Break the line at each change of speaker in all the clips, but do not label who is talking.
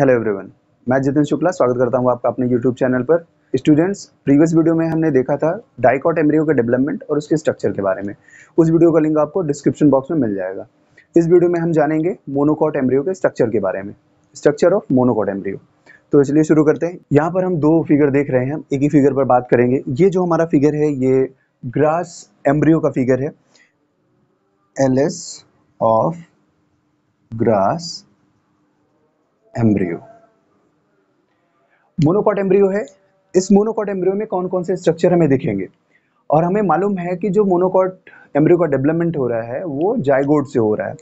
Hello everyone, मैं जितिन शुक्ला स्वागत करता हूं आपका अपने यूट्यूब चैनल पर। स्टूडेंट्स, प्रीवियस वीडियो में हमने देखा था डाइकॉट एम्ब्रियो के डेवलपमेंट और उसके स्ट्रक्चर के बारे में। उस वीडियो का लिंक आपको डिस्क्रिप्शन बॉक्स में मिल जाएगा। इस वीडियो में हम जानेंगे मोनोकॉट एम्ब्रियो के स्ट्रक्चर के बारे में, स्ट्रक्चर ऑफ मोनोकॉट एम्ब्रियो। तो इसलिए शुरू करते हैं। यहाँ पर हम दो फिगर देख रहे हैं, हम एक ही फिगर पर बात करेंगे। ये जो हमारा फिगर है ये ग्रास एम्ब्रियो का फिगर है, LS of grass embryo. Monocot embryo है। इस मोनोकॉट एम्ब्रियो में कौन कौन से स्ट्रक्चर हमें दिखेंगे, और हमें मालूम है कि जो मोनोकॉट एम्ब्रियो का डेवलपमेंट हो रहा है वो जाइगोट से हो रहा है।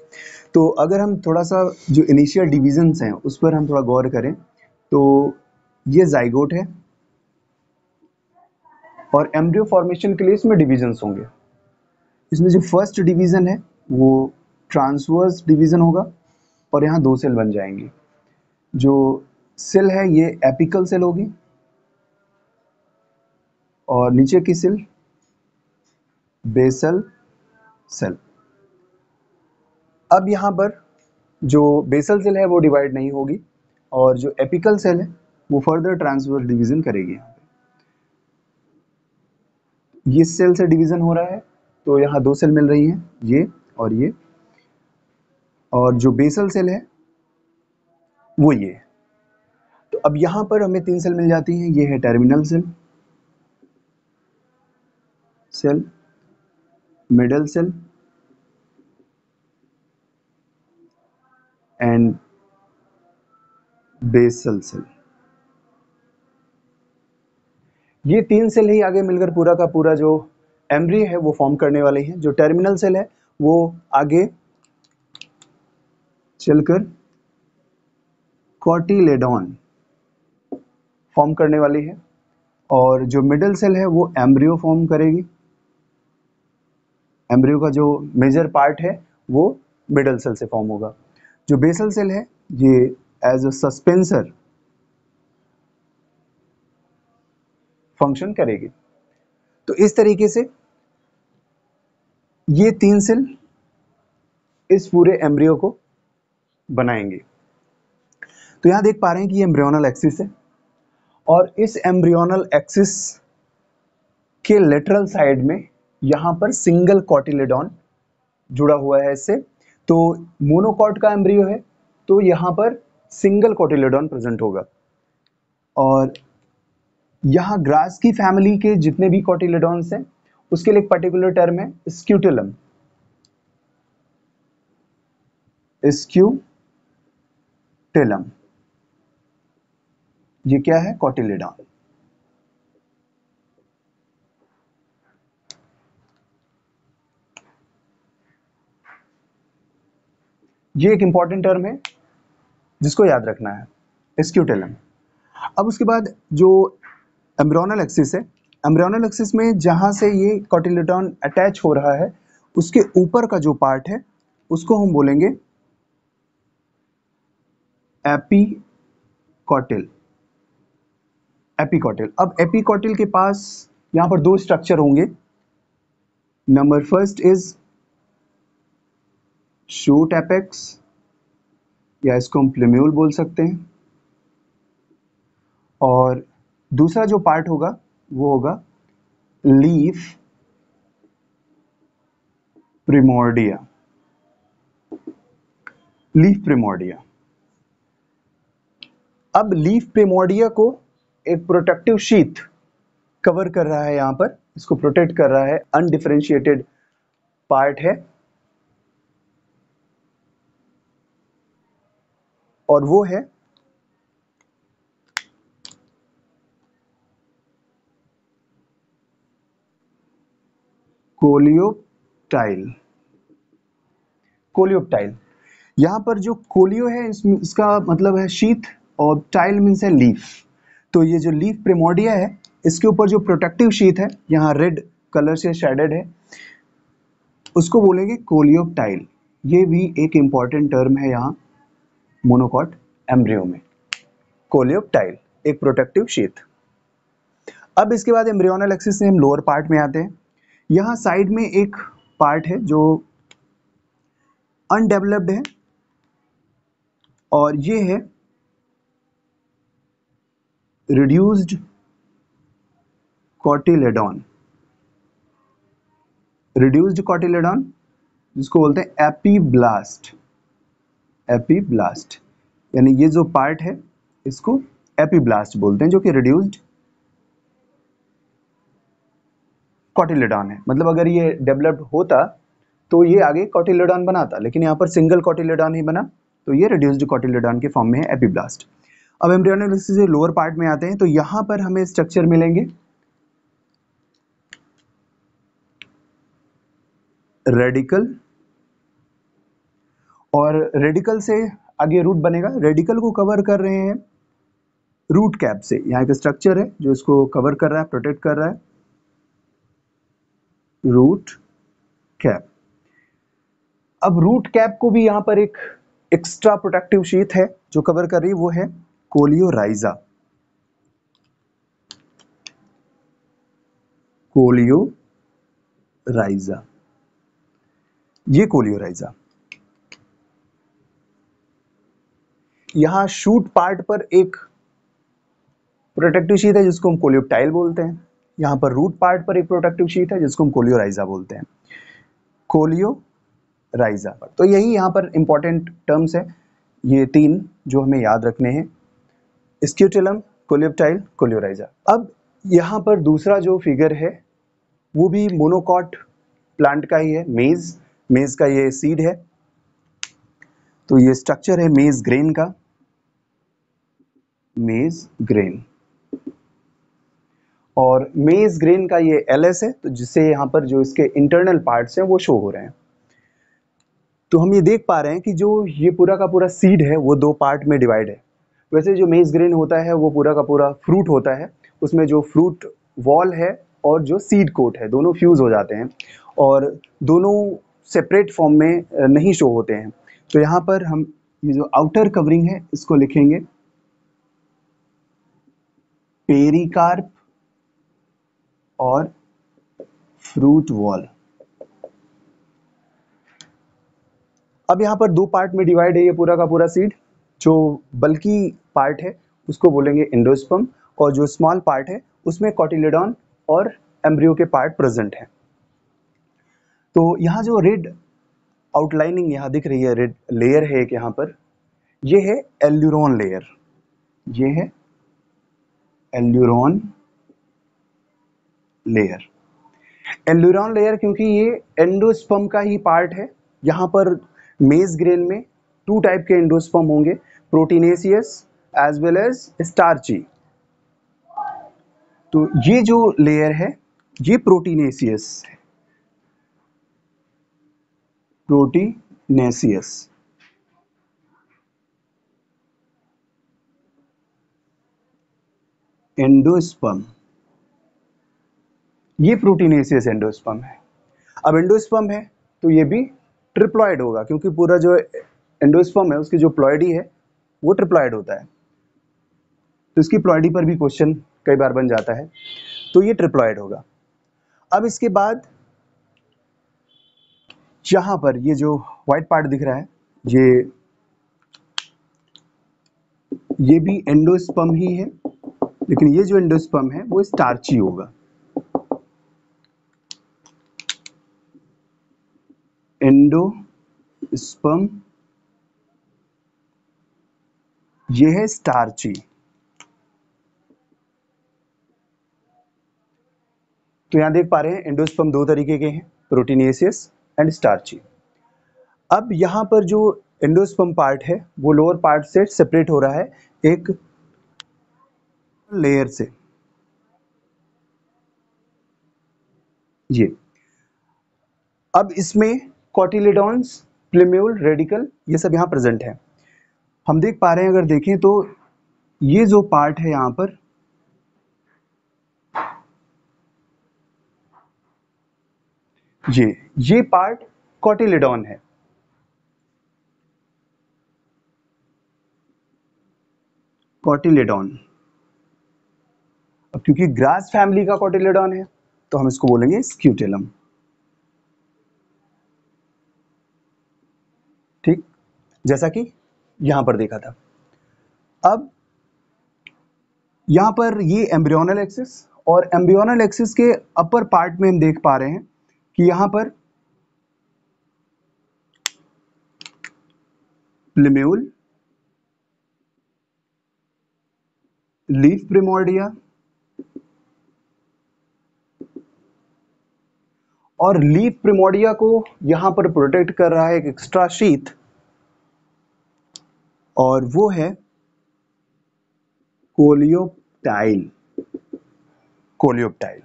तो अगर हम थोड़ा सा जो इनिशियल डिविजन्स हैं उस पर हम थोड़ा गौर करें तो ये जाइगोट है और एम्ब्रियो फॉर्मेशन के लिए इसमें डिविजन्स होंगे। इसमें जो फर्स्ट डिवीजन है वो ट्रांसवर्स डिवीजन होगा और यहाँ दो सेल बन जाएंगे। जो सेल है ये एपिकल सेल होगी और नीचे की सेल बेसल सेल। अब यहाँ पर जो बेसल सेल है वो डिवाइड नहीं होगी और जो एपिकल सेल है वो फर्दर ट्रांसवर्स डिवीजन करेगी। यहाँ पे ये सेल से डिवीजन हो रहा है तो यहाँ दो सेल मिल रही हैं, ये और ये, और जो बेसल सेल है वो ये। तो अब यहाँ पर हमें तीन सेल मिल जाती हैं। ये है terminal cell, middle cell and basal cell. ये तीन सेल ही आगे मिलकर पूरा का पूरा जो एम्ब्रियो है वो फॉर्म करने वाले हैं। जो टर्मिनल सेल है वो आगे चलकर कॉटिलेडॉन फॉर्म करने वाली है और जो मिडल सेल है वो एम्ब्रियो फॉर्म करेगी। एम्ब्रियो का जो मेजर पार्ट है वो मिडल सेल से फॉर्म होगा। जो बेसल सेल है ये एज अ सस्पेंसर फंक्शन करेगी। तो इस तरीके से ये तीन सेल इस पूरे एम्ब्रियो को बनाएंगे। तो यहां देख पा रहे हैं कि ये एम्ब्रियोनल एक्सिस है और इस एम्ब्रियोनल एक्सिस के लेटरल साइड में यहां पर सिंगल कॉटिलेडॉन जुड़ा हुआ है इससे। तो मोनोकॉट का एम्ब्रियो है तो यहां पर सिंगल कॉटिलेडॉन प्रेजेंट होगा और यहाँ ग्रास की फैमिली के जितने भी कॉटिलेडॉन्स हैं उसके लिए एक पर्टिकुलर टर्म है स्क्यूटेलम। स्क्यूटेलम ये क्या है? कॉटिलेडॉन। ये एक इंपॉर्टेंट टर्म है जिसको याद रखना है, स्क्यूटेलम। अब उसके बाद जो एम्ब्रियोनल एक्सिस है, एम्ब्रियोनल एक्सिस में जहां से ये कॉटिलेडॉन अटैच हो रहा है उसके ऊपर का जो पार्ट है उसको हम बोलेंगे एपीकॉटिल। एपीकॉटिल। अब एपीकॉटिल के पास यहां पर दो स्ट्रक्चर होंगे। Number first is shoot apex या इसको हम प्लेम्यूल बोल सकते हैं, और दूसरा जो पार्ट होगा वो होगा लीफ प्रिमोर्डिया। Leaf primordia. अब लीफ प्रिमोर्डिया को एक प्रोटेक्टिव शीथ कवर कर रहा है, यहां पर इसको प्रोटेक्ट कर रहा है, अनडिफरेंशिएटेड पार्ट है और वो है कोलियोप्टाइल। कोलियोप्टाइल। यहां पर जो कोलियो है इसका मतलब है शीथ और टाइल मीन्स है लीफ। तो ये जो लीफ प्रिमोर्डिया है इसके ऊपर जो प्रोटेक्टिव शीथ है यहाँ रेड कलर से शेडेड है, उसको बोलेंगे कोलियोप्टाइल। ये भी एक इंपॉर्टेंट टर्म है यहाँ मोनोकॉट एम्ब्रियो में, कोलियोप्टाइल एक प्रोटेक्टिव शीथ। अब इसके बाद एम्ब्रियोनल एक्सिस से हम लोअर पार्ट में आते हैं। यहाँ साइड में एक पार्ट है जो अनडेवलप्ड है और ये है रिड्यूस्ड कॉटिलेडॉन, रिड्यूस्ड कॉटिलेडॉन जिसको बोलते हैं एपीब्लास्ट, एपीब्लास्ट यानी ये जो पार्ट है इसको एपीब्लास्ट बोलते हैं, जो कि रिड्यूस्ड कॉटिलेडॉन है। मतलब अगर ये डेवलप्ड होता तो ये आगे कॉटिलेडॉन बनाता, लेकिन यहाँ पर सिंगल कॉटिलेडॉन ही बना, तो ये रिड्यूस्ड कॉटिलेडॉन के फॉर्म में है एपीब्लास्ट। अब एम्ब्रियोनिक से लोअर पार्ट में आते हैं, तो यहाँ पर हमें स्ट्रक्चर मिलेंगे रेडिकल, और रेडिकल से आगे रूट बनेगा। रेडिकल को कवर कर रहे हैं रूट कैप से, यहाँ एक स्ट्रक्चर है जो इसको कवर कर रहा है, प्रोटेक्ट कर रहा है, रूट कैप। अब रूट कैप को भी यहाँ पर एक एक्स्ट्रा प्रोटेक्टिव शीट है जो कवर कर रही है, वो है कोलियोराइजा, कोलियोराइजा, ये कोलियोराइजा। यहाँ शूट पार्ट पर एक प्रोटेक्टिव शीट है जिसको हम कोलियोप्टाइल बोलते हैं, यहाँ पर रूट पार्ट पर एक प्रोटेक्टिव शीट है जिसको हम कोलियोराइजा बोलते हैं, कोलियोराइजा। तो यही यहाँ पर इंपॉर्टेंट टर्म्स है, ये तीन जो हमें याद रखने हैं, स्क्यूटेलम, कोलियोप्टाइल, कोलियोराइजा। अब यहाँ पर दूसरा जो फिगर है वो भी मोनोकॉट प्लांट का ही है, मेज, मेज का ये सीड है। तो ये स्ट्रक्चर है मेज ग्रेन का, मेज ग्रेन, और मेज ग्रेन का ये एलएस है, तो जिससे यहाँ पर जो इसके इंटरनल पार्ट्स हैं वो शो हो रहे हैं। तो हम ये देख पा रहे हैं कि जो ये पूरा का पूरा सीड है वो दो पार्ट में डिवाइड है। वैसे जो मेज ग्रेन होता है वो पूरा का पूरा फ्रूट होता है, उसमें जो फ्रूट वॉल है और जो सीड कोट है दोनों फ्यूज हो जाते हैं और दोनों सेपरेट फॉर्म में नहीं शो होते हैं। तो यहाँ पर हम ये जो आउटर कवरिंग है इसको लिखेंगे पेरिकार्प और फ्रूट वॉल। अब यहाँ पर दो पार्ट में डिवाइड है ये पूरा का पूरा सीड, जो बल्कि पार्ट है उसको बोलेंगे एंडोस्पर्म, और जो स्मॉल पार्ट है उसमें कॉटिलेडॉन और एम्ब्रियो के पार्ट प्रेजेंट हैं। तो यहाँ जो रेड आउटलाइनिंग यहाँ दिख रही है, रेड लेयर है एक यहाँ पर, ये है एल्यूरोन लेयर, ये है एल्यूरोन लेयर। एल्यूरोन लेयर क्योंकि ये एंडोस्पर्म का ही पार्ट है। यहाँ पर मेज ग्रेन में टू टाइप के एंडोस्पर्म होंगे, proteinaceous as well as starchy. तो ये जो लेयर है ये प्रोटीनेसियस है, प्रोटीनेसियस। एंडोस्पर्म, ये प्रोटीनेसियस एंडोस्पर्म है। अब एंडोस्पर्म है तो ये भी ट्रिप्लॉइड होगा, क्योंकि पूरा जो एंडोस्पर्म है उसकी जो प्लॉइडी है वो ट्रिप्लॉइड होता है, तो इसकी प्लॉइडी पर भी क्वेश्चन कई बार बन जाता है, तो ये ट्रिप्लॉइड होगा। अब इसके बाद यहाँ पर ये जो व्हाइट पार्ट दिख रहा है ये भी एंडोस्पर्म ही है, लेकिन ये जो एंडोस्पर्म है वो स्टार्ची होगा, एंडोस्पर्म ये है स्टार्ची। तो यहां देख पा रहे हैं एंडोस्पर्म दो तरीके के हैं, प्रोटीनेसियस एंड स्टार्ची। अब यहाँ पर जो एंडोस्पर्म पार्ट है वो लोअर पार्ट से सेपरेट हो रहा है एक लेयर से, ये। अब इसमें कॉटिलेडॉन्स, प्लेम्यूल, रेडिकल ये सब यहाँ प्रेजेंट है। हम देख पा रहे हैं, अगर देखें तो ये जो पार्ट है यहाँ पर, ये पार्ट कॉटिलेडॉन है, कॉटिलेडॉन। अब क्योंकि ग्रास फैमिली का कॉटिलेडॉन है तो हम इसको बोलेंगे स्क्यूटेलम, ठीक, जैसा कि यहां पर देखा था। अब यहाँ पर ये एम्ब्रियोनल एक्सिस, और एम्ब्रियोनल एक्सिस के अपर पार्ट में हम देख पा रहे हैं कि यहाँ पर प्लूम्यूल, लीफ प्रिमोर्डिया और लीफ प्रिमोर्डिया को यहाँ पर प्रोटेक्ट कर रहा है एक एक्स्ट्रा शीथ, और वो है कोलियोप्टाइल। कोलियोप्टाइल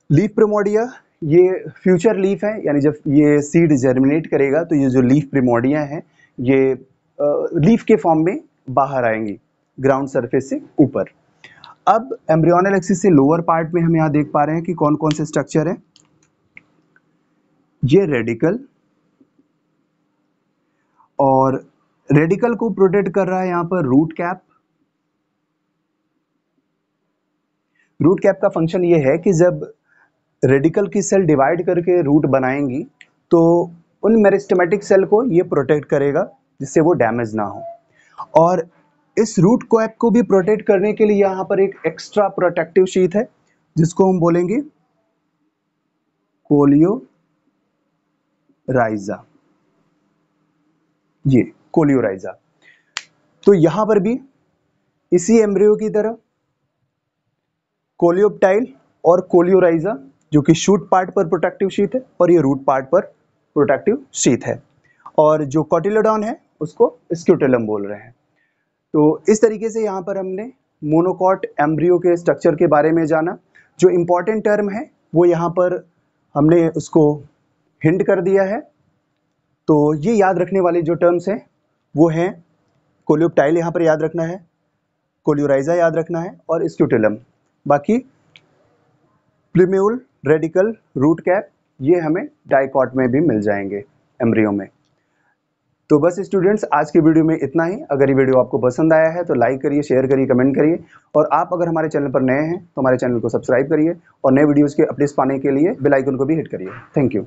लीफ प्रिमोर्डिया ये फ्यूचर लीफ है, यानी जब ये सीड जर्मिनेट करेगा तो ये जो लीफ प्रिमोर्डिया है ये लीफ के फॉर्म में बाहर आएंगी ग्राउंड सरफेस से ऊपर। अब एम्ब्रियोनल एक्सिस से लोअर पार्ट में हम यहाँ देख पा रहे हैं कि कौन कौन से स्ट्रक्चर हैं। ये रेडिकल, और रेडिकल को प्रोटेक्ट कर रहा है यहाँ पर रूट कैप। रूट कैप का फंक्शन ये है कि जब रेडिकल की सेल डिवाइड करके रूट बनाएंगी तो उन मेरिस्टेमेटिक सेल को ये प्रोटेक्ट करेगा जिससे वो डैमेज ना हो। और इस रूट कैप को भी प्रोटेक्ट करने के लिए यहाँ पर एक एक्स्ट्रा प्रोटेक्टिव शीथ है जिसको हम बोलेंगे कोलियोराइजा। ये कोलियोराइजा। तो यहाँ पर भी इसी एम्ब्रियो की तरह कोलियोप्टाइल और कोलियोराइजा, जो कि शूट पार्ट पर प्रोटेक्टिव शीथ है और ये रूट पार्ट पर प्रोटेक्टिव शीथ है, और जो कोटिलोडॉन है उसको स्क्यूटेलम बोल रहे हैं। तो इस तरीके से यहाँ पर हमने मोनोकॉट एम्ब्रियो के स्ट्रक्चर के बारे में जाना। जो इम्पॉर्टेंट टर्म है वो यहाँ पर हमने उसको हिंट कर दिया है। तो ये याद रखने वाले जो टर्म्स हैं वो हैं कोलियोप्टाइल यहाँ पर याद रखना है, कोलियोराइजा याद रखना है, और स्क्यूटेलम। बाकी प्लूम्यूल, रेडिकल, रूट कैप ये हमें डाइकॉट में भी मिल जाएंगे एम्ब्रियो में। तो बस स्टूडेंट्स, आज के वीडियो में इतना ही। अगर ये वीडियो आपको पसंद आया है तो लाइक करिए, शेयर करिए, कमेंट करिए, और आप अगर हमारे चैनल पर नए हैं तो हमारे चैनल को सब्सक्राइब करिए, और नए वीडियोज़ के अपडेट्स पाने के लिए बेल आइकन को भी हिट करिए। Thank you.